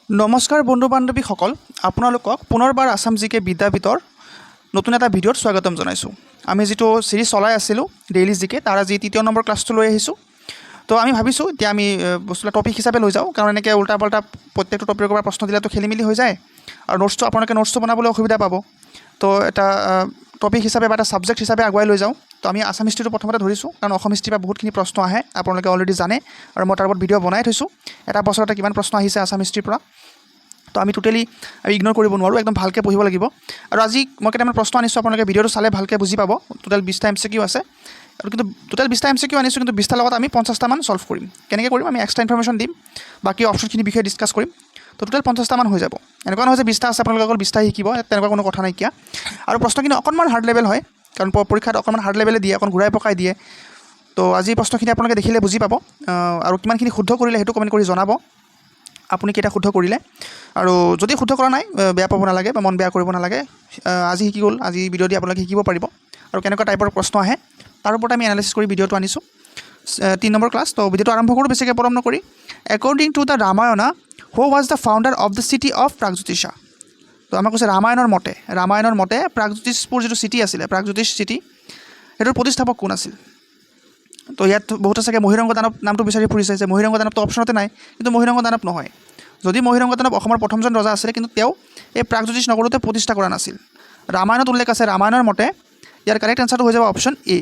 নমস্কাৰ বন্ধু বান্ধৱীসকল, আপোনালোকক পুনৰবাৰ আসাম জিকে বিদ্যাপীঠৰ নতুন এটা ভিডিঅ'ত স্বাগতম জনাইছোঁ। আমি যিটো সিৰিজ চলাই আছিলোঁ ডেইলি জিকে, তাৰ আজি ৩য় নম্বৰ ক্লাছটো লৈ আহিছোঁ। তো আমি ভাবিছোঁ এতিয়া আমি বস্তুবিলাক টপিক হিচাপে লৈ যাওঁ, কাৰণ এনেকৈ উল্টা পাল্টা প্ৰত্যেকটো টপিকৰ পৰা প্ৰশ্ন দিলেতো খেলি মেলি হৈ যায় আৰু আপোনালোকে নোটছটো বনাবলৈ অসুবিধা পাব। তো এটা টপিক হিচাপে বা এটা ছাবজেক্ট হিচাপে আগুৱাই লৈ যাওঁ। তো আমি আসাম হিষ্ট্ৰীটো প্ৰথমতে ধৰিছোঁ, কাৰণ অসম হিষ্ট্ৰীৰ পৰা বহুতখিনি প্ৰশ্ন আহে, আপোনালোকে অলৰেডি জানে আৰু মই তাৰ ওপৰত ভিডিঅ' বনাই থৈছোঁ। এটা বছৰতে কিমান প্ৰশ্ন আহিছে আসাম হিষ্ট্ৰীৰ পৰা, তো আমি টোটেলি ইগন'ৰ কৰিব নোৱাৰোঁ, একদম ভালকৈ পঢ়িব লাগিব। আৰু আজি মই কেইটামান প্ৰশ্ন আনিছোঁ, আপোনালোকে ভিডিঅ'টো চালে ভালকৈ বুজি পাব। টোটেল 20টা MCQ আছে, আৰু কিন্তু টোটেল 20টা MCQ আনিছোঁ, কিন্তু 20টাৰ লগত আমি 50টামান ছল্ভ কৰিম। কেনেকৈ কৰিম, আমি এক্সট্ৰা ইনফৰমেশ্যন দিম, বাকী অপশ্যনখিনিৰ বিষয়ে ডিছকাছ কৰিম। তো টোটেল 50টামান হৈ যাব। এনেকুৱা নহয় যে 20টা আছে আপোনালোকে অকল 20টাই শিকিব, তেনেকুৱা কোনো কথা নাইকিয়া। আৰু প্ৰশ্নখিনি অকণমান হাৰ্ড লেভেল হয়, কাৰণ পৰীক্ষাত অকণমান হাৰ্ড লেভেলে দিয়ে, অকণ ঘূৰাই পকাই দিয়ে। তো আজি প্ৰশ্নখিনি আপোনালোকে দেখিলে বুজি পাব, আৰু কিমানখিনি শুদ্ধ কৰিলে সেইটো কমেণ্ট কৰি জনাব, আপুনি কেইটা শুদ্ধ কৰিলে। আৰু যদি শুদ্ধ কৰা নাই, বেয়া পাব নালাগে বা মন বেয়া কৰিব নালাগে। আজি শিকি গ'ল, আজি ভিডিঅ' দি আপোনালোকে শিকিব পাৰিব আৰু কেনেকুৱা টাইপৰ প্ৰশ্ন আহে তাৰ ওপৰত আমি এনালাইচিছ কৰি ভিডিঅ'টো আনিছোঁ। 3 নম্বৰ ক্লাছ। তো ভিডিঅ'টো আৰম্ভ কৰোঁ বেছিকৈ পলম নকৰি। According to the Ramayana, who was the founder of the city of Pragjyotisha. তো আমাক কৈছে ৰামায়ণৰ মতে প্ৰাগজ্যোতিষপুৰ যিটো চিটি আছিলে, প্ৰাগজ্যোতিষ চিটি, সেইটোৰ প্ৰতিষ্ঠাপক কোন আছিল। তো ইয়াত বহুতে চাগে মহিৰংগ দানৱ নামটো বিচাৰি ফুৰিছে, যে মহিৰংগ দানৱটো অপশ্যনতে নাই, কিন্তু মহিৰংগ দানৱ নহয়। যদি মহিৰংগ দানৱ অসমৰ প্ৰথমজন ৰজা আছিলে, কিন্তু তেওঁ এই প্ৰাগজ্যোতিষ নগৰতে প্ৰতিষ্ঠা কৰা নাছিল। ৰামায়ণত উল্লেখ আছে, ৰামায়ণৰ মতে ইয়াৰ কাৰেক্ট এনচাৰটো হৈ যাব অপশ্যন এ,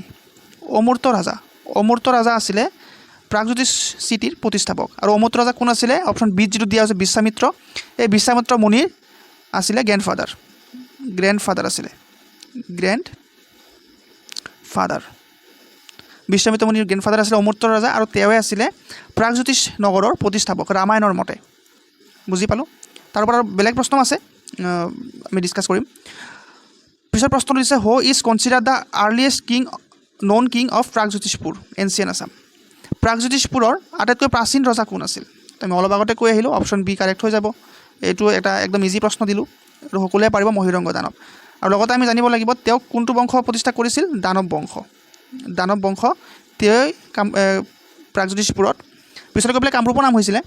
অমূৰ্ত ৰাজা। অমূৰ্ত ৰাজা আছিলে প্ৰাগজ্যোতিষ চিটিৰ প্ৰতিষ্ঠাপক। আৰু অমূৰ্ত ৰাজা কোন আছিলে, অপশ্যন বিত যিটো দিয়া হৈছে বিশ্বামিত্ৰ, এই বিশ্বামিত্ৰ মুনিৰ আছিলে গ্ৰেণ্ডফাদাৰ আছিলে, গ্ৰেণ্ডফাদাৰ। বিশ্বামিত্ৰ মুনিৰ গ্ৰেণ্ডফাদাৰ আছিলে অমূৰ্ত ৰাজা, আৰু তেওঁৱে আছিলে প্ৰাগজ্যোতিষ নগৰৰ প্ৰতিষ্ঠাপক ৰামায়ণৰ মতে। বুজি পালোঁ। তাৰ ওপৰত আৰু বেলেগ প্ৰশ্ন আছে, আমি ডিছকাছ কৰিম। পিছৰ প্ৰশ্নটো দিছে, who is consider the earliest known king of Pragjyotishpur ancient Assam. প্ৰাগজ্যোতিষপুৰৰ আটাইতকৈ প্ৰাচীন ৰজা কোন আছিল। আমি অলপ আগতে কৈ আহিলোঁ, অপশ্যন বি কাৰেক্ট হৈ যাব। এইটো এটা একদম ইজি প্ৰশ্ন দিলোঁ, আৰু সকলোৱে পাৰিব মহিৰংগ দানৱ। আৰু লগতে আমি জানিব লাগিব তেওঁক কোনটো বংশ প্ৰতিষ্ঠা কৰিছিল, দানৱ বংশ। তেওঁই প্ৰাগজ্যোতিষপুৰত, পিছলৈ গৈ পেলাই কামৰূপৰ নাম হৈছিলে,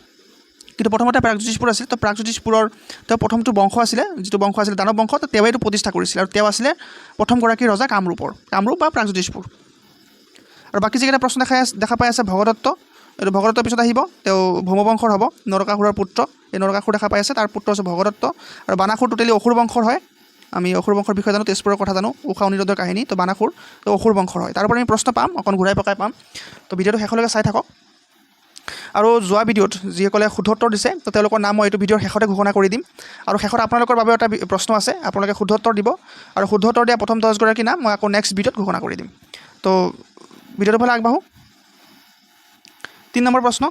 কিন্তু প্ৰথমতে প্ৰাগজ্যোতিষপুৰ আছিল। তো প্ৰাগজ্যোতিষপুৰৰ তেওঁ প্ৰথমটো বংশ আছিলে, যিটো বংশ আছিলে দানৱ বংশ, তো তেওঁৱে এইটো প্ৰতিষ্ঠা কৰিছিলে, আৰু তেওঁ আছিলে প্ৰথমগৰাকী ৰজা কামৰূপ বা প্ৰাগজ্যোতিষপুৰ। আৰু বাকী যিকেইটা প্ৰশ্ন দেখা পাই আছে, ভগদত্ত, এইটো ভগদত্তৰ পিছত আহিব, তেওঁ ভৌমবংশৰ হ'ব, নৰকাসুৰৰ পুত্ৰ। এই নৰকাসুৰ দেখা পাই আছে, তাৰ পুত্ৰ হৈছে ভগদত্ত। আৰু বানাসুৰ টোটেলি অসুৰ বংশৰ হয়, আমি অসুৰ বংশৰ বিষয়ে জানো, তেজপুৰৰ কথা জানো, ঊষা অনিৰুদ্ধৰ কাহিনী। তো বানাসুৰ তো অসুৰ বংশৰ হয়। তাৰ পৰা আমি প্ৰশ্ন পাম, অকণ ঘূৰাই পকাই পাম। তো ভিডিঅ'টো শেষলৈকে চাই থাকক। আৰু যোৱা ভিডিঅ'ত যিসকলে শুদ্ধ উত্তৰ দিছে, তো তেওঁলোকৰ নাম মই এইটো ভিডিঅ'ৰ শেষতে ঘোষণা কৰি দিম। আৰু শেষত আপোনালোকৰ বাবে এটা প্ৰশ্ন আছে, আপোনালোকে শুদ্ধ উত্তৰ দিব, আৰু শুদ্ধ উত্তৰ দিয়া প্ৰথম 10গৰাকী নাম মই আকৌ নেক্সট ভিডিঅ'ত ঘোষণা কৰি দিম। তো ভিডিঅ'টোৰ ফালে আগবাঢ়োঁ। 3 নম্বৰ প্ৰশ্ন।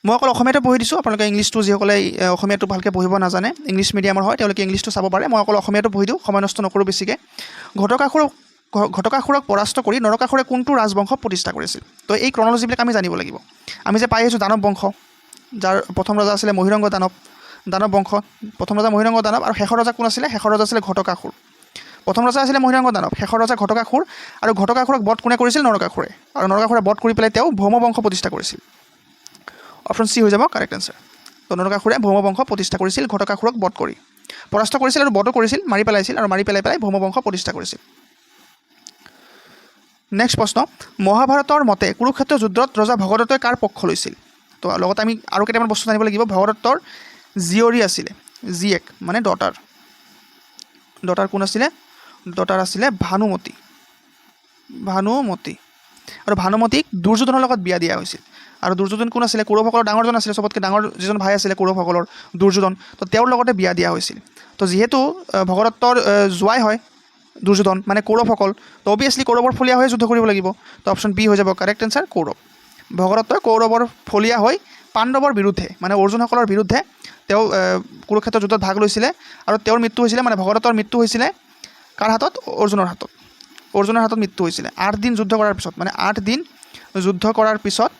মই অকল অসমীয়াতে পঢ়ি দিছোঁ, আপোনালোকে ইংলিছটো যিসকলে অসমীয়াটো ভালকৈ পঢ়িব নাজানে, ইংলিছ মিডিয়ামৰ হয়, তেওঁলোকে ইংলিছটো চাব পাৰে। মই অকল অসমীয়াটো পঢ়ি দিওঁ, সময় নষ্ট নকৰোঁ বেছিকৈ। ঘটকাসুৰক পৰাস্ত কৰি নৰকাসুৰে কোনটো ৰাজবংশ প্ৰতিষ্ঠা কৰিছিল। তো এই ক্ৰনলজিবিলাক আমি জানিব লাগিব। আমি যে পাই আহিছোঁ দানৱ বংশ, যাৰ প্ৰথম ৰজা আছিলে মহিৰংগ দানৱ বংশ, প্ৰথম ৰজা মহিৰংগ দানৱ, আৰু শেষৰ ৰজা কোন আছিলে, শেষৰ ৰজা আছিলে ঘটকাসুৰ। প্ৰথম ৰজা আছিলে মহিৰংগ দানৱ, শেষৰ ৰজা ঘটকাসুৰ, আৰু ঘটকাসুৰক বধ কোনে কৰিছিল, নৰকাসুৰে। আৰু নৰকাসুৰে বধ কৰি পেলাই তেওঁ ভৌমবংশ প্ৰতিষ্ঠা কৰিছিল। অপশ্যন চি হৈ যাব কাৰেক্ট এনচাৰ। তো নৰকাসুৰে ভৌমবংশ প্ৰতিষ্ঠা কৰিছিল, ঘটকাসুৰক বধ কৰি, পৰাস্ত কৰিছিল আৰু বধো কৰিছিল, মাৰি পেলাইছিল, আৰু মাৰি পেলাই ভৌমবংশ প্ৰতিষ্ঠা কৰিছিল। নেক্সট প্ৰশ্ন। মহাভাৰতৰ মতে কুৰুক্ষেত্ৰ যুদ্ধত ৰজা ভগদত্তই কাৰ পক্ষ লৈছিল। তো লগতে আমি আৰু কেইটামান বস্তু জানিব লাগিব। ভগদত্তৰ জীয়ৰী আছিলে, জীয়েক মানে ডটাৰ কোন আছিলে, ডটাৰ আছিলে ভানুমতী। আৰু ভানুমতীক দুৰ্যোধনৰ লগত বিয়া দিয়া হৈছিল। আৰু দুৰ্যোধন কোন আছিলে, কৌৰৱসকলৰ ডাঙৰজন আছিলে, চবতকৈ ডাঙৰ যিজন ভাই আছিলে কৌৰৱসকলৰ, দুৰ্যোধন। তো তেওঁৰ লগতে বিয়া দিয়া হৈছিল। তো যিহেতু ভগদত্তৰ জোৱাই হয় দুৰ্যোধন, মানে কৌৰৱসকল, তো অভিয়াছলি কৌৰৱৰ ফলীয়া হৈ যুদ্ধ কৰিব লাগিব। তো অপশ্যন বি হৈ যাব কাৰেক্ট এনচাৰ, কৌৰৱ। ভগদত্তই কৌৰৱৰ ফলীয়া হৈ পাণ্ডৱৰ বিৰুদ্ধে, মানে অৰ্জুনসকলৰ বিৰুদ্ধে তেওঁ কুৰুক্ষেত্ৰ যুদ্ধত ভাগ লৈছিলে। আৰু তেওঁৰ মৃত্যু হৈছিলে, মানে ভগদত্তৰ মৃত্যু হৈছিলে কাৰ হাতত, অৰ্জুনৰ হাতত মৃত্যু হৈছিলে। 8 দিন যুদ্ধ কৰাৰ পিছত, মানে 8 দিন যুদ্ধ কৰাৰ পিছত,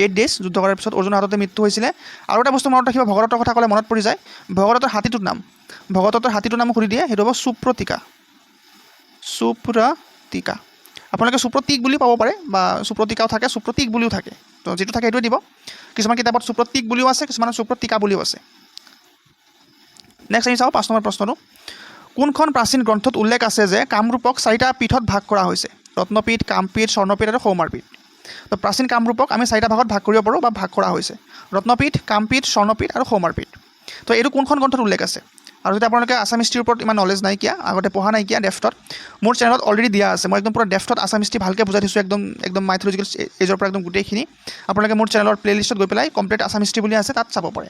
8 ডেইজ যুদ্ধ কৰাৰ পিছত অৰ্জুনৰ হাততে মৃত্যু হৈছিলে। আৰু এটা বস্তু মনত ৰাখিব, ভগদত্তৰ কথা ক'লে মনত পৰি যায়, ভগদত্তৰ হাতীটোৰ নাম সুধি দিয়ে, সেইটো হ'ব সুপ্ৰতীকা। আপোনালোকে সুপ্ৰতীক বুলিও পাব পাৰে, বা সুপ্ৰতীকাও থাকে, সুপ্ৰতীক বুলিও থাকে, তো যিটো থাকে সেইটোৱে দিব। কিছুমান কিতাপত সুপ্ৰতীক বুলিও আছে, কিছুমানত সুপ্ৰতীকা বুলিও আছে। নেক্সট আমি চাওঁ 5 নম্বৰ প্ৰশ্নটো। কোনখন প্ৰাচীন গ্ৰন্থত উল্লেখ আছে যে কামৰূপক 4টা পীঠত ভাগ কৰা হৈছে? ৰত্নপীঠ, কামপীঠ, স্বৰ্ণপীঠ আৰু সৌমাৰপীঠ। তো প্ৰাচীন কামৰূপক আমি 4টা ভাগত ভাগ কৰিব পাৰোঁ বা ভাগ কৰা হৈছে। ৰত্নপীঠ, কামপীঠ, স্বৰ্ণপীঠ আৰু সৌমাৰপীঠ। তো এইটো কোনখন গ্ৰন্থত উল্লেখ আছে? আৰু যদি আপোনালোকে আছাম হিষ্ট্ৰীৰ ওপৰত ইমান নলেজ নাইকিয়া, আগতে পঢ়া নাইকিয়া ডেফটত, মোৰ চেনেলত অলৰেডি দিয়া আছে। মই একদম পুৰা ডেফটত আছাম হিষ্ট্ৰী ভালকৈ বুজাই দিছোঁ, একদম মাইথলজিকেল এজৰ পৰা একদম গোটেইখিনি। আপোনালোকে মোৰ চেনেলৰ প্লেলিষ্টত গৈ পেলাই কমপ্লিট আছাম হিষ্ট্ৰী বুলি আছে, তাত চাব পাৰে।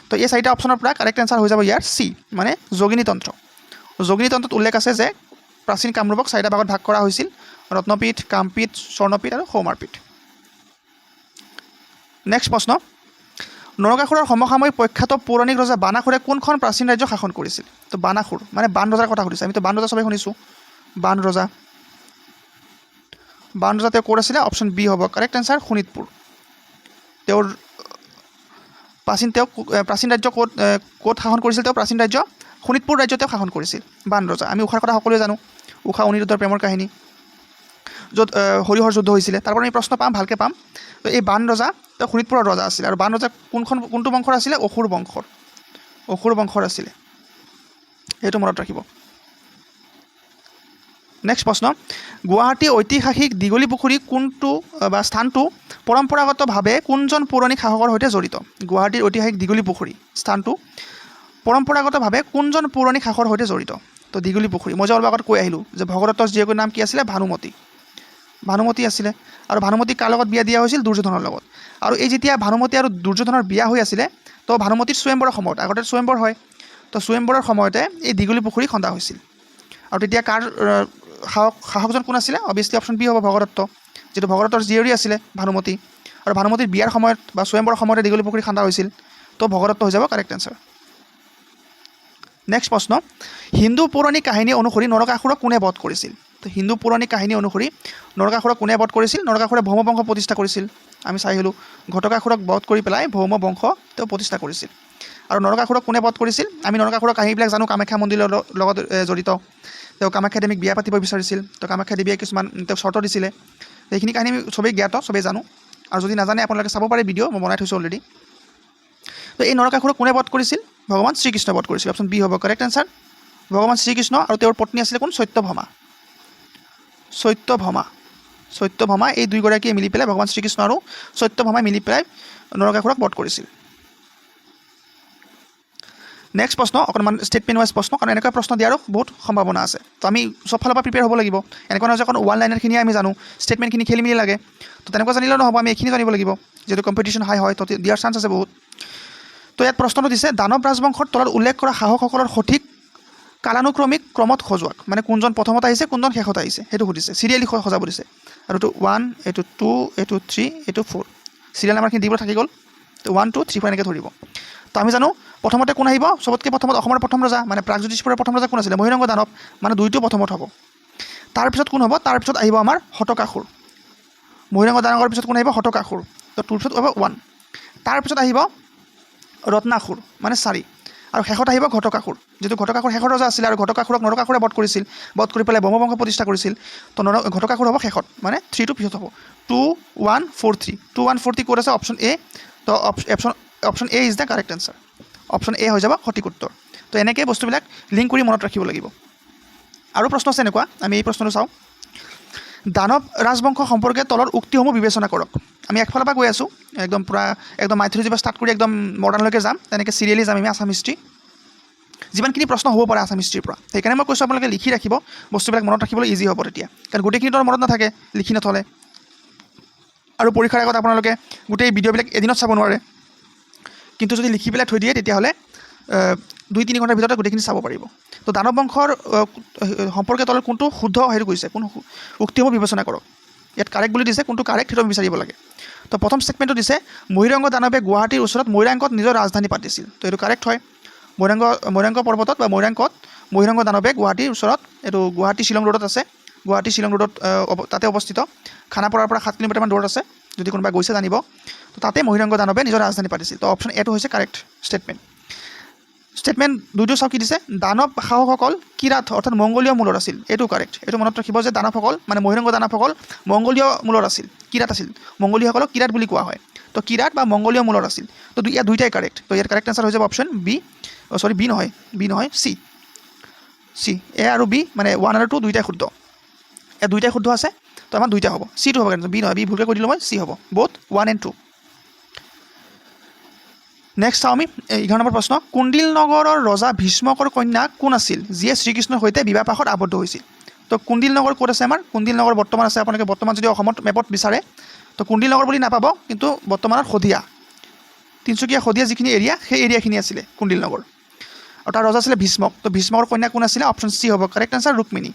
তো এই 4টা অপশ্যনৰ পৰা কাৰেক্ট এনচাৰ হৈ যাব ইয়াৰ চি, মানে যোগিনীতন্ত্ৰ। যোগিনীতন্ত্ৰত উল্লেখ আছে যে প্ৰাচীন কামৰূপক 4টা ভাগত ভাগ কৰা হৈছিল। ৰত্নপীঠ, কামপীঠ, স্বৰ্ণপীঠ আৰু সৌমাৰপীঠ। নেক্সট প্ৰশ্ন। নৰকাসুৰৰ সমসাময়িক প্ৰখ্যাত পৌৰাণিক ৰজা বানাসুৰে কোনখন প্ৰাচীন ৰাজ্য শাসন কৰিছিল? তো বানাসুৰ মানে বান ৰজাৰ কথা সুধিছে। আমিতো বান ৰজা চবেই শুনিছোঁ। বান ৰজা তেওঁ ক'ত আছিলে? অপশ্যন বি হ'ব কাৰেক্ট এনচাৰ, শোণিতপুৰ। তেওঁৰ প্ৰাচীন ৰাজ্য ক'ত শাসন কৰিছিল? তেওঁ প্ৰাচীন ৰাজ্য শোণিতপুৰ ৰাজ্য তেওঁ শাসন কৰিছিল বান ৰজা। আমি ঊষাৰ কথা সকলোৱে জানো, ঊষা অনিৰুদ্ধৰ প্ৰেমৰ কাহিনী, য'ত হৰিহৰ যুদ্ধ হৈছিলে। তাৰ পৰা আমি প্ৰশ্ন পাম, ভালকৈ পাম। তো এই বান ৰজা তেওঁ শোণিতপুৰৰ ৰজা আছিলে। আৰু বান ৰজা কোনটো বংশৰ আছিলে? অসুৰ বংশৰ আছিলে। সেইটো মনত ৰাখিব। নেক্সট প্ৰশ্ন। গুৱাহাটী ঐতিহাসিক দীঘলী পুখুৰী স্থানটো পৰম্পৰাগতভাৱে কোনজন পৌৰাণিক শাসকৰ সৈতে জড়িত? গুৱাহাটীৰ ঐতিহাসিক দীঘলী পুখুৰী স্থানটো পৰম্পৰাগতভাৱে কোনজন পৌৰাণিক শাসকৰ সৈতে জড়িত? তো দীঘলী পুখুৰী মই যে অলপ আগত কৈ আহিলোঁ যে ভগদত্তৰ জীয়েকৰ নাম কি আছিলে? ভানুমতী আছিলে। আৰু ভানুমতীক কাৰ লগত বিয়া দিয়া হৈছিল? দুৰ্যোধনৰ লগত। আৰু এই যেতিয়া ভানুমতী আৰু দুৰ্যোধনৰ বিয়া হৈ আছিলে, তো ভানুমতীৰ স্বয়ম্বৰৰ সময়ত, আগতে স্বয়ম্বৰ হয়, তো স্বয়ম্বৰৰ সময়তে এই দীঘলী পুখুৰী খন্দা হৈছিল। আৰু তেতিয়া কাৰ শাসকজন কোন আছিলে? অভিয়াছলি অপশ্যন বি হ'ব, ভগদত্ত, যিটো ভগদত্তৰ জীয়ৰী আছিলে ভানুমতী। আৰু ভানুমতীৰ বিয়াৰ সময়ত বা স্বয়ম্বৰৰ সময়তে দীঘলী পুখুৰী খন্দা হৈছিল। তো ভগদত্ত হৈ যাব কাৰেক্ট এনচাৰ। নেক্সট প্ৰশ্ন। হিন্দু পৌৰাণিক কাহিনী অনুসৰি নৰকাসুৰক কোনে বধ কৰিছিল? তো হিন্দু পৌৰাণিক কাহিনী অনুসৰি নৰকাসুৰক কোনে বধ কৰিছিল? নৰকাসুৰে ভৌম বংশ প্ৰতিষ্ঠা কৰিছিল। আমি চাই আহিলোঁ, ঘটকাসুৰক বধ কৰি পেলাই ভৌম বংশ তেওঁ প্ৰতিষ্ঠা কৰিছিল। আৰু নৰকাসুৰক কোনে বধ কৰিছিল? আমি নৰকাসুৰৰ কাহিনীবিলাক জানো, কামাখ্যা মন্দিৰৰ লগত জড়িত। তেওঁ কামাখ্যা দেৱীক বিয়া পাতিব বিচাৰিছিল। তো কামাখ্যা দেৱীয়ে কিছুমান তেওঁক চৰ্ত দিছিলে। সেইখিনি কাহিনী আমি চবেই জ্ঞাত, চবেই জানো। আৰু যদি নাজানে আপোনালোকে চাব পাৰে, ভিডিঅ' মই বনাই থৈছোঁ অলৰেডি। তো এই নৰকাসুৰক কোনে বধ কৰিছিল? ভগৱান শ্ৰীকৃষ্ণ বধ কৰিছিল। অপশ্যন বি হ'ব কাৰেক্ট এনচাৰ, ভগৱান শ্ৰীকৃষ্ণ। আৰু তেওঁৰ পত্নী আছিলে কোন? সত্যভামা। এই দুয়োগৰাকীয়ে মিলি পেলাই, ভগৱান শ্ৰীকৃষ্ণ আৰু সত্যভামাই মিলি পেলাই নৰকাসুৰক বধ কৰিছিল। নেক্সট প্ৰশ্ন, অকণমান ষ্টেটমেণ্ট ৱাইজ প্ৰশ্ন, কাৰণ এনেকুৱা প্ৰশ্ন দিয়াৰো বহুত সম্ভাৱনা আছে। তো আমি চব ফালৰ পৰা প্ৰিপেয়াৰ হ'ব লাগিব। এনেকুৱা নহয় যে অকণ ওৱান লাইনাৰখিনিয়ে আমি জানো, ষ্টেটমেণ্টখিনি খেলি মেলি লাগে। তো তেনেকুৱা জানিলেও নহ'ব, আমি এইখিনি জানিব লাগিব। যিহেতু কম্পিটিশ্যন হাই হয়, তো দিয়াৰ চান্স আছে বহুত। তো ইয়াত প্ৰশ্নটো দিছে, দানৱ ৰাজবংশৰ তলত উল্লেখ কৰা শাসকসকলৰ সঠিক কালানুক্ৰমিক ক্ৰমত সজোৱাক, মানে কোনজন প্ৰথমত আহিছে, কোনজন শেষত আহিছে, সেইটো সুধিছে। চিৰিয়েলি সজাব দিছে। আৰু এইটো 1, এইটো 2, এইটো 3, এইটো 4, চিৰিয়েল নাম্বাৰখিনি দিব থাকি গ'ল। তো 1, 2, 3, 4 এনেকৈ ধৰিব। তো আমি জানো প্ৰথমতে কোন আহিব? চবতকৈ প্ৰথমত অসমৰ প্ৰথম ৰজা, মানে প্ৰাগজ্যোতিষপুৰৰ প্ৰথম ৰজা কোন আছিলে? মহিৰংগ দানৱ, মানে 2টো প্ৰথমত হ'ব। তাৰপিছত কোন হ'ব? তাৰপিছত আহিব আমাৰ শতকাসুৰ। মহিৰংগ দানৱৰ পিছত কোন আহিব? শতকাসুৰ। তো 2ৰ পিছত হ'ব 1। তাৰপিছত আহিব ৰত্নাসুৰ, মানে 4। আৰু শেষত আহিব ঘটকাসুৰ, যিটো ঘটকাসুৰ শেষৰ ৰজা আছিলে। আৰু ঘটকাসুৰক নৰকাসুৰে বধ কৰি পেলাই ব্ৰহ্মবংশ প্ৰতিষ্ঠা কৰিছিল। তো ঘটকাসুৰ হ'ব শেষত, মানে 3টো পিছত হ'ব। 2, 1, 4, 3, 2, 1, 4, 3 ক'ত আছে? Option A. তো option A is the correct answer. Option A হৈ যাব সঠিক উত্তৰ। তো এনেকৈ বস্তুবিলাক লিংক কৰি মনত ৰাখিব লাগিব। আৰু প্ৰশ্ন আছে এনেকুৱা, আমি এই প্ৰশ্নটো চাওঁ। দানৱ ৰাজবংশ সম্পৰ্কে তলৰ উক্তিসমূহ বিবেচনা কৰক। আমি একফালৰ পৰা গৈ আছোঁ, একদম মাইথলজিৰ পৰা ষ্টাৰ্ট কৰি একদম মডাৰ্ণলৈকে যাম। তেনেকৈ চিৰিয়েলি যাম আমি আছাম হিষ্ট্ৰী, যিমানখিনি প্ৰশ্ন হ'ব পাৰে আছাম হিষ্ট্ৰীৰ পৰা। সেইকাৰণে মই কৈছোঁ আপোনালোকে লিখি ৰাখিব, বস্তুবিলাক মনত ৰাখিবলৈ ইজি হ'ব তেতিয়া, কাৰণ গোটেইখিনিতো মনত নাথাকে লিখি নথ'লে। আৰু পৰীক্ষাৰ আগত আপোনালোকে গোটেই ভিডিঅ'বিলাক এদিনত চাব নোৱাৰে, কিন্তু যদি লিখি পেলাই থৈ দিয়ে তেতিয়াহ'লে 2-3 ঘণ্টাৰ ভিতৰতে গোটেইখিনি চাব পাৰিব। তো দানৱ বংশৰ সম্পৰ্কে তলত কোনটো শুদ্ধ সেইটো কৈছে, কোন উক্তিসমূহ বিবেচনা কৰক। ইয়াত কাৰেক্ট বুলি দিছে, কোনটো কাৰেক্ট সেইটো বিচাৰিব লাগে। তো প্ৰথম ষ্টেটমেণ্টটো দিছে, মহিৰংগ দানৱে গুৱাহাটীৰ ওচৰত মৈৰাংকত নিজৰ ৰাজধানী পাতিছিল। তো এইটো কাৰেক্ট হয়। মৈৰাংগ পৰ্বতত বা মৈৰাংকত মহিৰংগ দানৱে গুৱাহাটীৰ ওচৰত, এইটো গুৱাহাটী শ্বিলং ৰোডত আছে, গুৱাহাটী শ্বিলং ৰোডত তাতে অৱস্থিত, খানাপাৰাৰ পৰা 7 কিলোমিটাৰমান দূৰত আছে, যদি কোনোবা গৈছে জানিব। তো তাতে মহিৰংগ দানৱে নিজৰ ৰাজধানী পাতিছিল। তো অপশ্যন এটো হৈছে কাৰেক্ট ষ্টেটমেণ্ট। ষ্টেটমেণ্ট 2টো চাওক কি দিছে, দানৱ শাসকসকল কিৰাত অৰ্থাৎ মংগোলীয় মূলৰ আছিল। এইটো কাৰেক্ট। এইটো মনত ৰাখিব যে দানৱসকল মানে মহিৰংগ দানৱসকল মংগোলীয় মূলৰ আছিল, কিৰাত আছিল। মংগোলীয়সকলক কিৰাত বুলি কোৱা হয়। তো কিৰাত বা মংগোলীয় মূলৰ আছিল তো ইয়াৰ দুইটাই কাৰেক্ট তো ইয়াৰ কাৰেক্ট আনচাৰ হৈ যাব অপশ্যন বি বি নহয় চি এ আৰু বি মানে 1 আৰু 2 দুইটাই শুদ্ধ এই দুইটাই শুদ্ধ আছে তো আমাৰ দুইটা হ'ব চিটো হ'ব কিন্তু বি নহয় বি ভুলকৈ কৈ দিলোঁ মই চি হ'ব বোথ 1 and 2 নেক্সট চাওঁ আমি 11 নম্বৰ প্ৰশ্ন কুণ্ডিল নগৰৰ ৰজা ভীষ্মকৰ কন্যা কোন আছিল যিয়ে শ্ৰীকৃষ্ণৰ সৈতে বিবাহপাশত আবদ্ধ হৈছিল তো কুণ্ডিল নগৰ ক'ত আছে আমাৰ কুণ্ডিল নগৰ বৰ্তমান আছে আপোনালোকে বৰ্তমান যদি অসমত মেপত বিচাৰে তো কুণ্ডিল নগৰ বুলি নাপাব কিন্তু বৰ্তমানৰ শদিয়া তিনিচুকীয়া শদিয়া যিখিনি এৰিয়া সেই এৰিয়াখিনি আছিলে কুণ্ডিল নগৰ আৰু তাৰ ৰজা আছিলে ভীষ্মক তো ভীষ্মকৰ কন্যা কোন আছিলে অপশ্যন চি হ'ব কাৰেক্ট আনচাৰ ৰুক্মিণী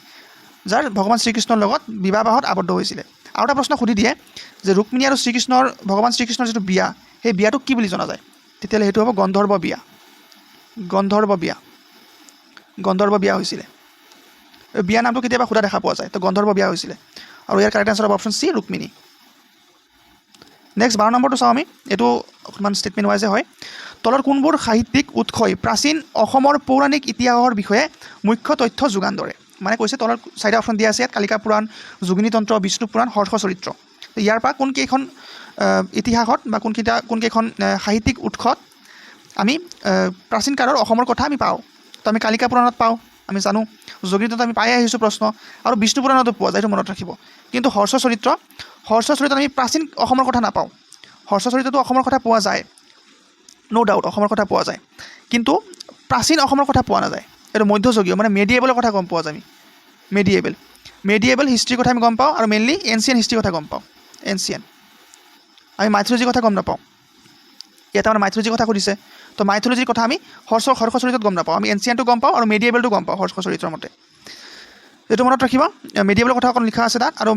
যাৰ ভগৱান শ্ৰীকৃষ্ণৰ লগত বিবাহপাশত আবদ্ধ হৈছিলে আৰু এটা প্ৰশ্ন সুধি দিয়ে যে ৰুক্মিণী আৰু ভগৱান শ্ৰীকৃষ্ণৰ যিটো বিয়া সেই বিয়াটোক কি বুলি জনা যায় তেতিয়াহ'লে সেইটো হ'ব গন্ধৰ্ব বিয়া হৈছিলে বিয়া নামটো কেতিয়াবা সোধা দেখা পোৱা যায় তো গন্ধৰ্ব বিয়া হৈছিলে আৰু ইয়াৰ কাৰেক্ট আনচাৰ হ'ব অপশ্যন চি ৰুক্মিণী নেক্সট 12 নম্বৰটো চাওঁ আমি এইটো অকণমান ষ্টেটমেণ্ট ৱাইজে হয় তলৰ কোনবোৰ সাহিত্যিক উৎসই প্ৰাচীন অসমৰ পৌৰাণিক ইতিহাসৰ বিষয়ে মুখ্য তথ্য যোগান ধৰে মানে কৈছে তলৰ চাৰিটা অপশ্যন দিয়া আছে ইয়াত কালিকা পুৰাণ যোগিনী তন্ত্ৰ বিষ্ণু পুৰাণ হৰ্ষ চৰিত্ৰ ইয়াৰ পৰা কোনকেইখন ইতিহাসত বা কোনকেইখন সাহিত্যিক উৎসত আমি প্ৰাচীন কালৰ অসমৰ কথা আমি পাওঁ তো আমি কালিকা পুৰাণত পাওঁ আমি জানো যোগিনী তন্ত্ৰত আমি পাই আহিছোঁ প্ৰশ্ন আৰু বিষ্ণু পুৰাণতো পোৱা যায় এইটো মনত ৰাখিব কিন্তু হৰ্ষ চৰিত্ৰত আমি প্ৰাচীন অসমৰ কথা নাপাওঁ হৰ্ষ চৰিত্ৰটো অসমৰ কথা পোৱা যায় ন' ডাউট অসমৰ কথা পোৱা যায় কিন্তু প্ৰাচীন অসমৰ কথা পোৱা নাযায় এইটো মধ্যযুগীয় মানে মেডিয়েবলৰ কথা গম পোৱা যায় আমি মেডিয়েবল হিষ্ট্ৰীৰ কথা আমি গম পাওঁ আৰু মেইনলি এনচিয়েণ্ট হিষ্ট্ৰীৰ কথা গম পাওঁ আমি মাইথলজিৰ কথা গম নাপাওঁ ইয়াতে আমাৰ মাইথলজিৰ কথা সুধিছে তো মাইথলজিৰ কথা আমি হৰ্ষ চৰিত্ৰত গম নাপাওঁ আমি এনচিয়েণ্টটো গম পাওঁ আৰু মেডিয়েবলটো গম পাওঁ হৰ্ষ চৰিত্ৰৰ মতে এইটো মনত ৰাখিব মেডিয়েবলৰ কথা অকণ লিখা আছে তাত আৰু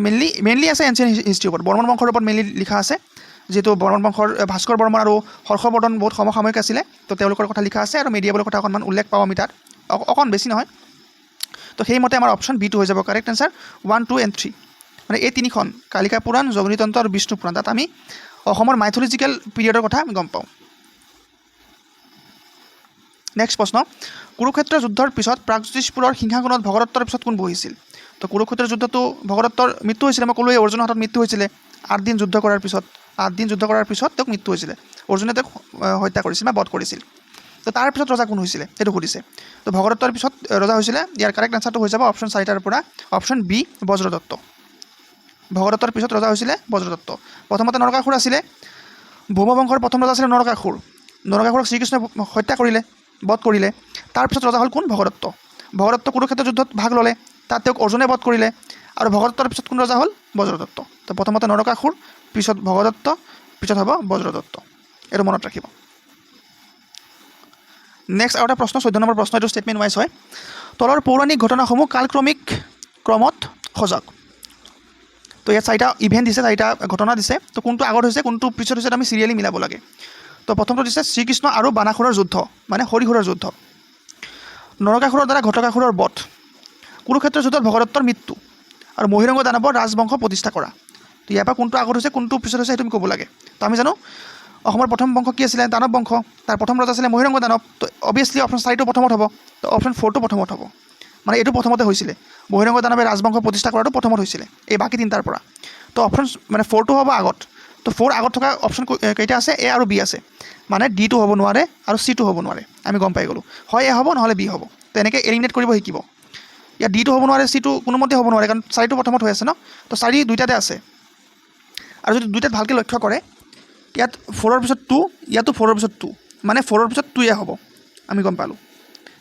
মেইনলি আছে এনচিয়েণ্ট হিষ্ট্ৰীৰ ওপৰত বৰ্মন বংশৰ ওপৰত মেইনলি লিখা আছে যিহেতু বৰ্মন বংশৰ ভাস্কৰ বৰ্মন আৰু হৰ্ষবৰ্ধন বহুত সমসাময়িক আছিলে তো তেওঁলোকৰ কথা লিখা আছে আৰু মেডিয়েবলৰ কথা অকণমান উল্লেখ পাওঁ আমি তাত অকণ বেছি নহয় তো সেইমতে আমাৰ অপশ্যন বিটো হৈ যাব কাৰেক্ট এনচাৰ 1, 2 and 3 মানে এই তিনিখন কালিকা পুৰাণ যোগিনী তন্ত্ৰ আৰু বিষ্ণু পুৰাণ তাত আমি অসমৰ মাইথলজিকেল পিৰিয়ডৰ কথা আমি গম পাওঁ নেক্সট প্ৰশ্ন কুৰুক্ষেত্ৰ যুদ্ধৰ পিছত প্ৰাগজ্যোতিষপুৰৰ সিংহাসনত ভগদত্তৰ পিছত কোন বহিছিল তো কুৰুক্ষেত্ৰৰ যুদ্ধটো ভগদত্তৰ মৃত্যু হৈছিলে মই ক'লোৱে অৰ্জুনৰ হাতত মৃত্যু হৈছিলে 8 দিন যুদ্ধ কৰাৰ পিছত তেওঁক মৃত্যু হৈছিলে অৰ্জুনে তেওঁক হত্যা কৰিছিল বা বধ কৰিছিল তো তাৰ পিছত ৰজা কোন হৈছিলে সেইটো সুধিছে তো ভগদত্তৰ পিছত ৰজা হৈছিলে ইয়াৰ কাৰেক্ট আনচাৰটো হৈ যাব অপশ্যন 4টাৰ পৰা অপশ্যন বি বজ্ৰদত্ত ভগদত্তৰ পিছত ৰজা হৈছিলে বজ্ৰদত্ত প্ৰথমতে নৰকাসুৰ আছিলে ভৌমবংশৰ প্ৰথম ৰজা আছিলে নৰকাসুৰক শ্ৰীকৃষ্ণই হত্যা কৰিলে বধ কৰিলে তাৰপিছত ৰজা হ'ল কোন ভগদত্ত কুৰুক্ষেত্ৰ যুদ্ধত ভাগ ল'লে তাত তেওঁক অৰ্জুনে বধ কৰিলে আৰু ভগদত্তৰ পিছত কোন ৰজা হ'ল বজ্ৰদত্ত তো প্ৰথমতে নৰকাসুৰ পিছত ভগদত্ত পিছত হ'ব বজ্ৰদত্ত এইটো মনত ৰাখিব নেক্সট আৰু এটা প্ৰশ্ন 14 নম্বৰ প্ৰশ্ন এইটো ষ্টেটমেণ্ট ৱাইজ হয় তলৰ পৌৰাণিক ঘটনাসমূহ কালক্ৰমিক ক্ৰমত সজাওক তো ইয়াত 4টা ইভেণ্ট দিছে 4টা ঘটনা দিছে তো কোনটো আগত হৈছে কোনটো পিছত হৈছে আমি চিৰিয়েলি মিলাব লাগে তো প্ৰথমটো দিছে শ্ৰীকৃষ্ণ আৰু বানাসুৰৰ যুদ্ধ মানে হৰিহৰৰ যুদ্ধ নৰকাসুৰৰ দ্বাৰা ঘটকাসুৰৰ বধ কুৰুক্ষেত্ৰৰ যুদ্ধত ভগদত্তৰ মৃত্যু আৰু মহিৰংগ দানৱৰ ৰাজবংশ প্ৰতিষ্ঠা কৰা তো ইয়াৰ পৰা কোনটো আগত হৈছে কোনটো পিছত হৈছে সেইটো আমি ক'ব লাগে তো আমি জানো অসমৰ প্ৰথম বংশ কি আছিলে দানৱ বংশ তাৰ প্ৰথম ৰজা আছিলে মহিৰংগ দানৱ তো অভিয়াছলি অপশ্যন 4টো প্ৰথমত হ'ব তো অপশ্যন 4টো প্ৰথমত হ'ব মানে এইটো প্ৰথমতে হৈছিলে মহিৰংগ দানৱে ৰাজবংশ প্ৰতিষ্ঠা কৰাটো প্ৰথমত হৈছিলে এই বাকী তিনিটাৰ পৰা তো অপশ্যন মানে 4টো হ'ব আগত তো 4 আগত থকা অপশ্যন কেইটা আছে এ আৰু বি আছে মানে ডিটো হ'ব নোৱাৰে আৰু চিটো হ'ব নোৱাৰে আমি গম পাই গ'লোঁ হয় এ হ'ব নহ'লে বি হ'ব তো এনেকৈ এলিমিনেট কৰিব শিকিব ইয়াত ডিটো হ'ব নোৱাৰে চিটো কোনোমতে হ'ব নোৱাৰে কাৰণ 4টো প্ৰথমত হৈ আছে ন তো 4 দুইটাতে আছে আৰু যদি দুইটাত ভালকৈ লক্ষ্য কৰে ইয়াত 4ৰ পিছত 2 ইয়াতো 4ৰ পিছত 2 মানে 4ৰ পিছত 2 হ'ব আমি গম পালোঁ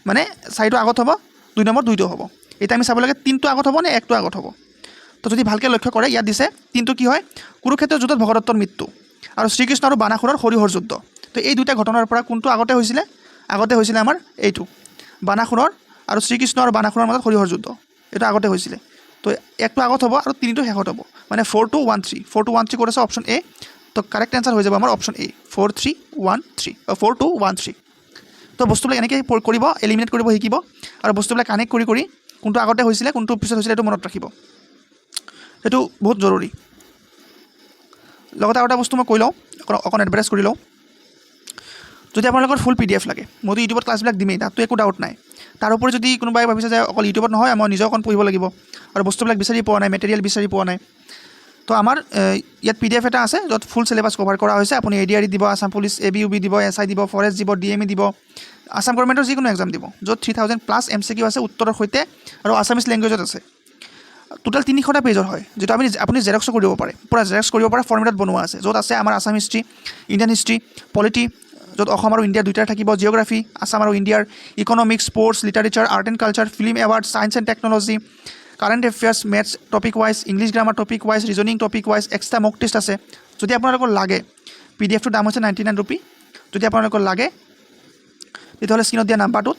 মানে 4টো আগত হ'ব 2 নম্বৰ 2টো হ'ব এতিয়া আমি চাব লাগে 3টো আগত হ'ব নে 1টো আগত হ'ব তো যদি ভালকৈ লক্ষ্য কৰে ইয়াত দিছে 3টো কি হয় কুৰুক্ষেত্ৰৰ যুদ্ধত ভগদত্তৰ মৃত্যু আৰু শ্ৰীকৃষ্ণ আৰু বানাসুৰৰ হৰিহৰ যুদ্ধ তো এই দুটা ঘটনাৰ পৰা কোনটো আগতে হৈছিলে আমাৰ এইটো বানাসুৰৰ আৰু শ্ৰীকৃষ্ণ আৰু বানাসুৰৰ মাজত হৰিহৰ যুদ্ধ এটা আগতে হৈছিলে তো 1টো আগত হ'ব আৰু 3টো শেষত হ'ব মানে 4, 2, 1, 3 4, 2, 1, 3 ক'ত আছে অপশ্যন এ তো কাৰেক্ট এনচাৰ হৈ যাব আমাৰ অপশ্যন এ 4, 3, 1, 3 4, 2, 1, 3 তো বস্তুবিলাক এনেকৈ কৰিব এলিমিনেট কৰিব শিকিব আৰু বস্তুবিলাক কানেক্ট কৰি কোনটো আগতে হৈছিলে কোনটো পিছত হৈছিলে এইটো মনত ৰাখিব এইটো বহুত জৰুৰী লগতে আৰু এটা বস্তু মই কৈ লওঁ অকণ এডভাৰটাইজ কৰি লওঁ যদি আপোনালোকৰ ফুল PDF লাগে মইতো ইউটিউবত ক্লাছবিলাক দিমেই তাততো একো ডাউট নাই তাৰ উপৰি যদি কোনোবাই ভাবিছে যে অকল ইউটিউবত নহয় মই নিজে অকণ পঢ়িব লাগিব আৰু বস্তুবিলাক বিচাৰি পোৱা নাই মেটেৰিয়েল বিচাৰি পোৱা নাই তো আমাৰ ইয়াত PDF এটা আছে য'ত ফুল চিলেবাছ কভাৰ কৰা হৈছে। আপুনি ADRE দিব, আছাম পুলিচ ABUB দিব, SI দিব, ফৰেষ্ট দিব, DME দিব, আছাম গভৰ্ণমেণ্টৰ যিকোনো এক্সাম দিব, য'ত 3000+ MCQ আছে উত্তৰৰ সৈতে আৰু আছামিজ লেংগুৱেজত আছে। টোটেল 300টা পেজৰ হয়, যিটো আপুনি জেৰক্সো কৰিব পাৰে, পূৰা জেৰক্স কৰিব পাৰে, ফৰ্মেটত বনোৱা আছে, য'ত আছে আমাৰ Assam history, Indian history, polity, য'ত অসম আৰু ইণ্ডিয়া দুয়োটাই থাকিব, জিঅ'গ্ৰাফী, আছাম আৰু ইণ্ডিয়াৰ, economics, sports, literature, art and culture, film award, science and technology, current affairs, maths topic wise, English grammar topic wise, reasoning topic wise, extra mock test আছে। যদি আপোনালোকৰ লাগে, PDFটোৰ দাম হৈছে 99 ৰুপি। যদি আপোনালোকৰ লাগে তেতিয়াহ'লে স্ক্ৰীণত দিয়া নাম্বাৰটোত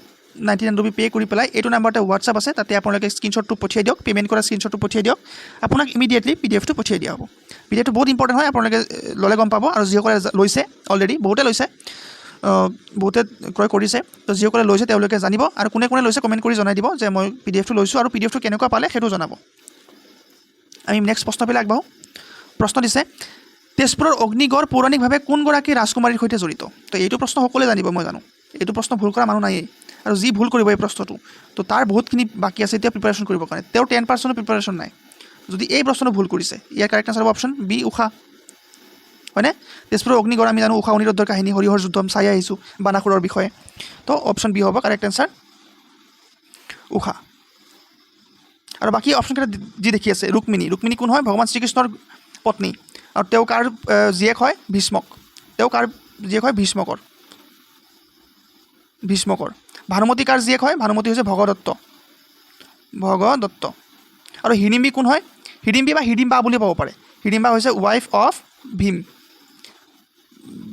99 ৰুপি পে' কৰি পেলাই এইটো নাম্বাৰতে হোৱাটছআপ আছে, তাতে আপোনালোকে স্ক্ৰীণশ্বটটো পঠিয়াই দিয়ক, পে'মেণ্ট কৰা স্ক্ৰীণশ্বটটো পঠিয়াই দিয়ক, আপোনাক ইমিডিয়েটলি PDFটো পঠিয়াই দিয়া হ'ব। PDFটো বহুত ইম্পৰ্টেণ্ট হয়, আপোনালোকে ল'লে গম পাব। আৰু যিসকলে লৈছে অলৰেডি, বহুতে লৈছে, বহুতে ক্ৰয় কৰিছে, তো যিসকলে লৈছে তেওঁলোকে জানিব, আৰু কোনে কোনে লৈছে কমেণ্ট কৰি জনাই দিব যে মই PDFটো লৈছোঁ, আৰু PDFটো কেনেকুৱা পালে সেইটো জনাব। আমি নেক্সট প্ৰশ্নবিলাক আগবাঢ়োঁ। প্ৰশ্ন দিছে, তেজপুৰৰ অগ্নিগড় পৌৰাণিকভাৱে কোনগৰাকী ৰাজকুমাৰীৰ সৈতে জড়িত? তো এইটো প্ৰশ্ন সকলোৱে জানিব, মই জানো। এইটো প্ৰশ্ন ভুল কৰা মানুহ নায়েই, আৰু যি ভুল কৰিব এই প্ৰশ্নটো, তো তাৰ বহুতখিনি বাকী আছে এতিয়া প্ৰিপাৰেশ্যন কৰিবৰ কাৰণে। তেওঁৰ 10% প্ৰিপাৰেশ্যন নাই যদি এই প্ৰশ্নটো ভুল কৰিছে। ইয়াৰ কাৰেক্ট আনচাৰ হ'ব অপশ্যন বি, ঊষা, হয়নে? তেজপুৰৰ অগ্নিগড় আমি জানো ঊষা অনিৰুদ্ধৰ কাহিনী, হৰিহৰ যুদ্ধ চাই আহিছোঁ বানাসুৰৰ বিষয়ে, তো অপশ্যন বি হ'ব কাৰেক্ট আনচাৰ, ঊষা। আৰু বাকী অপশ্যনকেইটা যি দেখি আছে, ৰুক্মিণী কোন হয়? ভগৱান শ্ৰীকৃষ্ণৰ পত্নী, আৰু তেওঁ কাৰ জীয়েক হয়? ভীষ্মক। তেওঁ কাৰ জীয়েক হয়? ভীষ্মকৰ। ভানুমতী কাৰ জীয়েক হয়? ভানুমতী হৈছে ভগদত্ত। আৰু হিড়িম্বী কোন হয়? হিড়িম্বী বা হিড়িম্বা বুলি ক'ব পাৰে। হিড়িম্বা হৈছে ৱাইফ অফ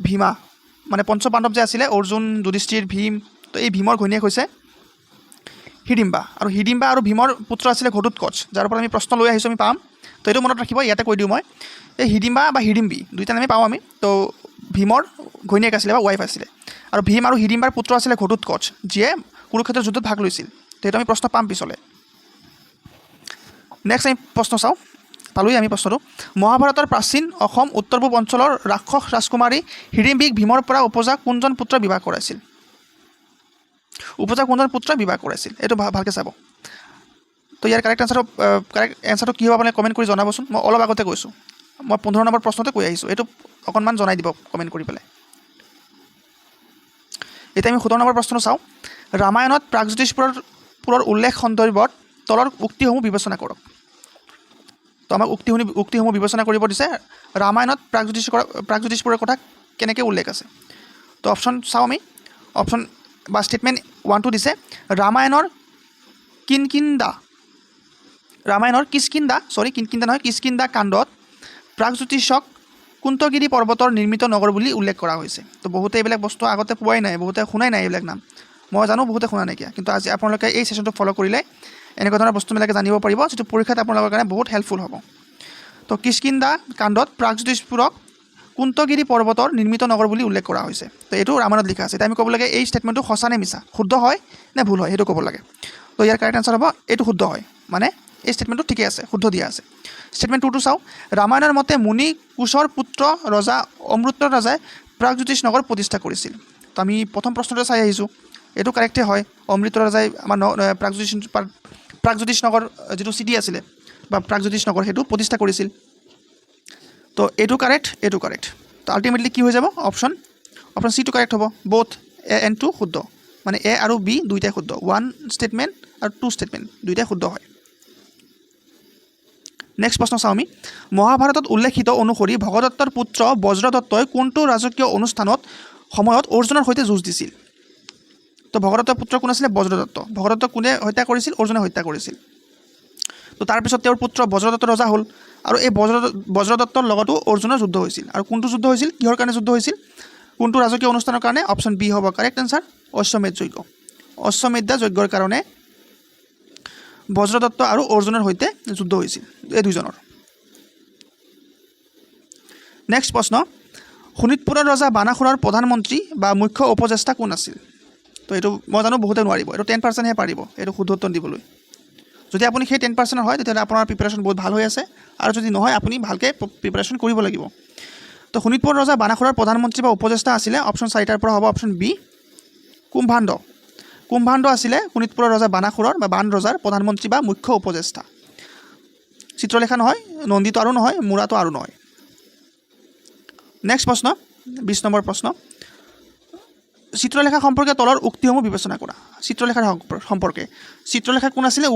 ভীমা, মানে পঞ্চপাণ্ডৱ যে আছিলে, অৰ্জুন, যুধিষ্ঠিৰ, ভীম, তো এই ভীমৰ ঘৈণীয়েক হৈছে হিড়িম্বা। আৰু হিড়িম্বা আৰু ভীমৰ পুত্ৰ আছিলে ঘটোৎকচ, যাৰ ওপৰত আমি প্ৰশ্ন লৈ আহিছোঁ, আমি পাম। তো এইটো মনত ৰাখিব, ইয়াতে কৈ দিওঁ মই, এই হিড়িম্বা বা হিড়িম্বী দুইটা নামে পাওঁ আমি। তো ভীমৰ ঘৈণীয়েক আছিলে বা ৱাইফ আছিলে, আৰু ভীম আৰু হিড়িম্বাৰ পুত্ৰ আছিলে ঘটোৎকচ, যিয়ে কুৰুক্ষেত্ৰৰ যুদ্ধত ভাগ লৈছিল। তো এইটো আমি প্ৰশ্ন পাম পিছলৈ। নেক্সট আমি প্ৰশ্ন চাওঁ, পালোঁহি আমি প্ৰশ্নটো। মহাভাৰতৰ প্ৰাচীন অসম উত্তৰ পূব অঞ্চলৰ ৰাক্ষস ৰাজকুমাৰী হিড়িম্বীক ভীমৰ পৰা উপজা কোনজন পুত্ৰই বিবাহ কৰাইছিল? এইটো ভালকৈ চাব। তো ইয়াৰ কাৰেক্ট এনচাৰটো কি হ'ব আপোনালোকে কমেণ্ট কৰি জনাবচোন। মই অলপ আগতে কৈছোঁ, মই 15 নম্বৰ প্ৰশ্নতে কৈ আহিছোঁ, এইটো অকণমান জনাই দিব কমেণ্ট কৰি পেলাই। এতিয়া আমি 17 নম্বৰ প্ৰশ্ন চাওঁ। ৰামায়ণত প্ৰাগজ্যোতিষপুৰৰ উল্লেখ সন্দৰ্ভত তলৰ উক্তিসমূহ বিবেচনা কৰক। তো আমাক উক্তিসমূহ বিবেচনা কৰিব দিছে। ৰামায়ণত প্ৰাগজ্যোতিষপুৰৰ কথা কেনেকৈ উল্লেখ আছে? তো অপশ্যন চাওঁ আমি। অপশ্যন বা ষ্টেটমেণ্ট 1টো দিছে, ৰামায়ণৰ কিষ্কিন্ধা কাণ্ডত প্ৰাগজ্যোতিষক কুন্তগিৰি পৰ্বতৰ নিৰ্মিত নগৰ বুলি উল্লেখ কৰা হৈছে। তো বহুতে এইবিলাক বস্তু আগতে পোৱাই নাই, বহুতে শুনাই নাই এইবিলাক নাম, মই জানো বহুতে শুনা নাইকিয়া, কিন্তু আজি আপোনালোকে এই ছেশ্যনটো ফ'ল' কৰিলে এনেকুৱা ধৰণৰ বস্তুবিলাকে জানিব পাৰিব, যিটো পৰীক্ষাত আপোনালোকৰ কাৰণে বহুত হেল্পফুল হ'ব। তো কিষ্কিন্ধা কাণ্ডত প্ৰাগজ্যোতিষপুৰক কুন্তগিৰি পৰ্বতৰ নিৰ্মিত নগৰ বুলি উল্লেখ কৰা হৈছে। তো এইটো ৰামায়ণত লিখা আছে। এতিয়া আমি ক'ব লাগে এই ষ্টেটমেণ্টটো সঁচা নে মিছা, শুদ্ধ হয় নে ভুল হয়, সেইটো ক'ব লাগে। তো ইয়াৰ কাৰেক্ট আনচাৰ হ'ব এইটো শুদ্ধ হয়, মানে এই ষ্টেটমেণ্টটো ঠিকে আছে, শুদ্ধ দিয়া আছে। ষ্টেটমেণ্ট 2টো চাওঁ। ৰামায়ণৰ মতে মুনি কুশৰ পুত্ৰ ৰজা অমৃত ৰাজাই প্ৰাগজ্যোতিষ নগৰ প্ৰতিষ্ঠা কৰিছিল। তো আমি প্ৰথম প্ৰশ্নতে চাই আহিছোঁ, এইটো কাৰেক্টে হয়। অমৃত ৰাজাই আমাৰ প্ৰাগজ্যোতিষ নগৰ যিটো চিটি আছিলে বা প্ৰাগজ্যোতিষ নগৰ, সেইটো প্ৰতিষ্ঠা কৰিছিল। তো এইটো কাৰেক্ট, এইটো কাৰেক্ট। তো আল্টিমেটলি কি হৈ যাব? অপশ্যন চিটো কাৰেক্ট হ'ব। বোথ A and 2 শুদ্ধ, মানে A আৰু B দুইটাই শুদ্ধ। 1 ষ্টেটমেণ্ট আৰু 2 ষ্টেটমেণ্ট দুইটাই শুদ্ধ হয়। নেক্সট প্ৰশ্ন চাওঁ আমি। মহাভাৰতত উল্লেখিত অনুসৰি ভগদত্তৰ পুত্ৰ বজ্ৰদত্তই কোনটো ৰাজকীয় অনুষ্ঠানত সময়ত অৰ্জুনৰ সৈতে যুঁজ দিছিল? তো ভগদত্তৰ পুত্ৰ কোন আছিলে? বজ্ৰদত্ত। ভগদত্তক কোনে হত্যা কৰিছিল? অৰ্জুনে হত্যা কৰিছিল। তো তাৰপিছত তেওঁৰ পুত্ৰ বজ্ৰদত্ত ৰজা হ'ল, আৰু এই বজ্ৰদত্তৰ লগতো অৰ্জুনৰ যুদ্ধ হৈছিল। আৰু কোনটো যুদ্ধ হৈছিল, কিহৰ কাৰণে যুদ্ধ হৈছিল, কোনটো ৰাজকীয় অনুষ্ঠানৰ কাৰণে? অপশ্যন বি হ'ব কাৰেক্ট এনচাৰ, অশ্বমেধ যজ্ঞ। অশ্বমেধা যজ্ঞৰ কাৰণে বজ্ৰদত্ত আৰু অৰ্জুনৰ সৈতে যুদ্ধ হৈছিল, এই দুজনৰ। নেক্সট প্ৰশ্ন। শোণিতপুৰৰ ৰজা বানাসুৰৰ প্ৰধানমন্ত্ৰী বা মুখ্য উপদেষ্টা কোন আছিল? তো এইটো মই জানো বহুতে নোৱাৰিব, এইটো 10%হে পাৰিব এইটো শুদ্ধ উত্তৰ দিবলৈ। যদি আপুনি সেই 10% হয় তেতিয়াহ'লে আপোনাৰ প্ৰিপাৰেশ্যন বহুত ভাল হৈ আছে, আৰু যদি নহয় আপুনি ভালকৈ প্ৰিপাৰেশ্যন কৰিব লাগিব। তো শোণিতপুৰৰ ৰজা বানাসুৰৰ প্ৰধানমন্ত্ৰী বা উপদেষ্টা আছিলে, অপশ্যন 4টাৰ পৰা হ'ব অপশ্যন বি, কুম্ভাণ্ড আছিলে শোণিতপুৰৰ ৰজা বানাসুৰৰ বা বান ৰজাৰ প্ৰধানমন্ত্ৰী বা মুখ্য উপদেষ্টা। চিত্ৰলেখা নহয়, নন্দিত আৰু নহয়, মুৰাটো আৰু নহয়। নেক্সট প্ৰশ্ন 20 নম্বৰ প্ৰশ্ন, চিত্ৰলেখা সম্পৰ্কে তলৰ উক্তিসমূহ বিবেচনা কৰা। চিত্ৰলেখাৰ সম্পৰ্কে চিত্ৰলেখা কোন আছিলে?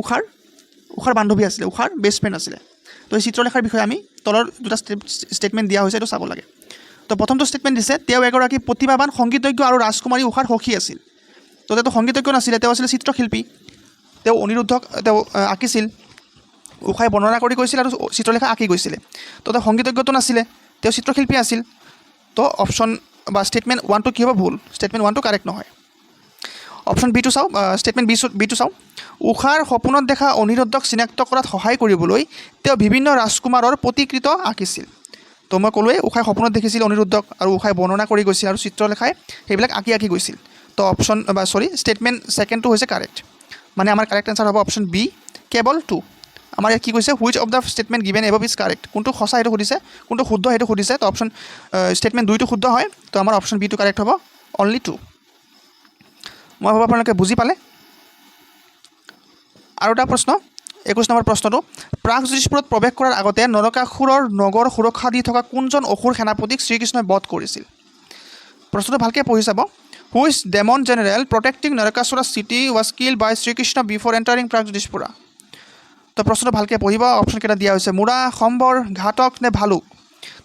উষাৰ বান্ধৱী আছিলে, উষাৰ বেষ্ট ফ্ৰেণ্ড আছিলে। তো এই চিত্ৰলেখাৰ বিষয়ে আমি তলৰ দুটা ষ্টেটমেণ্ট দিয়া হৈছে, এইটো চাব লাগে। তো প্ৰথমটো ষ্টেটমেণ্ট দিছে, তেওঁ এগৰাকী প্ৰতিভাৱান সংগীতজ্ঞ আৰু ৰাজকুমাৰী উষাৰ সখী আছিল। তো তেওঁ সংগীতজ্ঞ নাছিলে, তেওঁ আছিলে চিত্ৰশিল্পী। তেওঁ অনিৰুদ্ধক তেওঁ আঁকিছিল, উষাই বৰ্ণনা কৰি গৈছিল আৰু চিত্ৰলেখা আঁকি গৈছিলে। তো তেওঁ সংগীতজ্ঞটো নাছিলে, তেওঁ চিত্ৰশিল্পী আছিল। তো অপশ্যন বা ষ্টেটমেণ্ট 1টো কি হ'ব? ভুল। ষ্টেটমেণ্ট 1টো কাৰেক্ট নহয়। অপশ্যন বিটো চাওঁ, ষ্টেটমেণ্ট বিটো চাওঁ, উষাৰ সপোনত দেখা অনিৰুদ্ধক চিনাক্ত কৰাত সহায় কৰিবলৈ তেওঁ বিভিন্ন ৰাজকুমাৰৰ প্ৰতিকৃতি আঁকিছিল। তো মই ক'লোৱে উষাই সপোনত দেখিছিল অনিৰুদ্ধক আৰু উষাই বৰ্ণনা কৰি গৈছিল আৰু চিত্ৰলেখাই সেইবিলাক আঁকি গৈছিল। তো অপশ্যন ষ্টেটমেণ্ট ছেকেণ্ডটো হৈছে কাৰেক্ট, মানে আমাৰ কাৰেক্ট এনচাৰ হ'ব অপশ্যন বি কেৱল 2। আমাৰ ইয়াত কি কৈছে? Which of the statement given above is correct, কোনটো সঁচা সেইটো সুধিছে, কোনটো শুদ্ধ সেইটো সুধিছে। তো অপশ্যন ষ্টেটমেণ্ট 2টো শুদ্ধ হয়, তো আমাৰ অপশ্যন বিটো কাৰেক্ট হ'ব, অনলি 2। মই ভাবোঁ আপোনালোকে বুজি পালে। আৰু এটা প্ৰশ্ন 21 নম্বৰ প্ৰশ্নটো, প্ৰাগজ্যোতিষপুৰত প্ৰৱেশ কৰাৰ আগতে নৰকাসুৰৰ নগৰ সুৰক্ষা দি থকা কোনজন অসুৰ সেনাপতিক শ্ৰীকৃষ্ণই বধ কৰিছিল? প্ৰশ্নটো ভালকৈ পঢ়ি চাব। Which demon general protecting Narakasura city was killed by Srikrishna before entering Pragjyotishpura? তো প্ৰশ্নটো ভালকৈ পঢ়িব। অপশ্যনকেইটা দিয়া হৈছে মুৰা, সম্বৰ, ঘাতক নে ভালুক?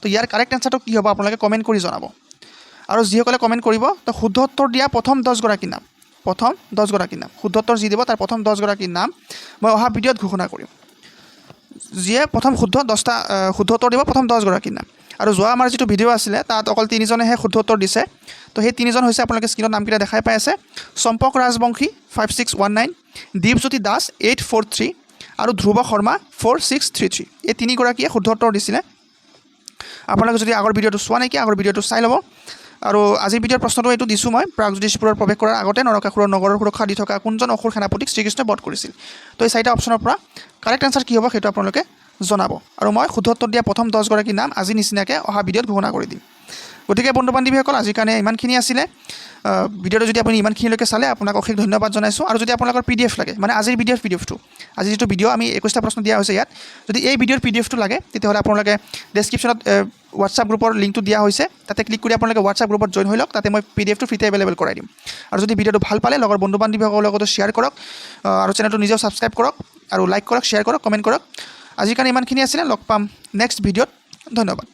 তো ইয়াৰ কাৰেক্ট এনচাৰটো কি হ'ব আপোনালোকে কমেণ্ট কৰি জনাব। আৰু যিসকলে কমেণ্ট কৰিব, তো শুদ্ধ উত্তৰ দিয়া প্ৰথম 10গৰাকীৰ নাম, শুদ্ধ উত্তৰ যি দিব তাৰ প্ৰথম 10গৰাকীৰ নাম মই অহা ভিডিঅ'ত ঘোষণা কৰিম। যিয়ে প্ৰথম শুদ্ধ উত্তৰ দিব প্ৰথম 10গৰাকীৰ নাম। আৰু যোৱা আমাৰ যিটো ভিডিঅ' আছিলে তাত অকল 3জনেহে শুদ্ধ উত্তৰ দিছে। তো সেই 3জন হৈছে, আপোনালোকে স্ক্ৰীণত নামকেইটা দেখাই পাই আছে, চম্পক ৰাজবংশী 5619, দীপজ্যোতি দাস 843 আৰু ধ্ৰুৱ শৰ্মা 4633। এই 3গৰাকীয়ে শুদ্ধ উত্তৰ দিছিলে। আপোনালোকে যদি আগৰ ভিডিঅ'টো চোৱা নাইকি আগৰ ভিডিঅ'টো চাই ল'ব। আৰু আজিৰ ভিডিঅ'ৰ প্ৰশ্নটো এইটো দিছোঁ মই, প্ৰাগজ্যোতিষপুৰৰ প্ৰৱেশ কৰাৰ আগতে নৰকাসুৰৰ নগৰৰ সুৰক্ষা দি থকা কোনজন অসুৰ সেনাপতিক শ্ৰীকৃষ্ণই বধ কৰিছিল? তো এই 4টা অপশ্যনৰ পৰা কাৰেক্ট এনচাৰ কি হ'ব সেইটো আপোনালোকে জনাব। আৰু মই শুদ্ধ উত্তৰ দিয়া প্ৰথম 10গৰাকীৰ নাম আজি নিচিনাকৈ অহা ভিডিঅ'ত ঘোষণা কৰি দিম। গতিকে বন্ধু বান্ধৱীসকল, আজিৰ কাৰণে ইমানখিনি আছিলে। ভিডিঅ'টো যদি আপুনি ইমানখিনিলৈকে চালে আপোনাক অশেষ ধন্যবাদ জনাইছোঁ। আৰু যদি আপোনালোকৰ PDF লাগে, মানে আজিৰ পিডিএফটো, আজি যিটো ভিডিঅ' আমি 21টা প্ৰশ্ন দিয়া হৈছে ইয়াত, যদি এই ভিডিঅ'ৰ PDFটো লাগে তেতিয়াহ'লে আপোনালোকে ডেছক্ৰিপশ্যনত হোৱাটছআপ গ্ৰুপৰ লিংকটো দিয়া হৈছে, তাতে ক্লিক কৰি আপোনালোকে হোৱাটছআপ গ্ৰুপত জইন হৈ লওক, তাতে মই PDFটো ফ্ৰীতে এভেইলেবল কৰাই দিম। আৰু যদি ভিডিঅ'টো ভাল পালে লগৰ বন্ধু বান্ধৱীসকলৰ লগতো শ্বেয়াৰ কৰক, আৰু চেনেলটো নিজেও ছাবস্ক্ৰাইব কৰক, আৰু লাইক কৰক, শ্বেয়াৰ কৰক, কমেণ্ট কৰক। আজিৰ কাৰণে ইমানখিনি আছিলে। লগ পাম নেক্সট ভিডিঅ'ত। ধন্যবাদ।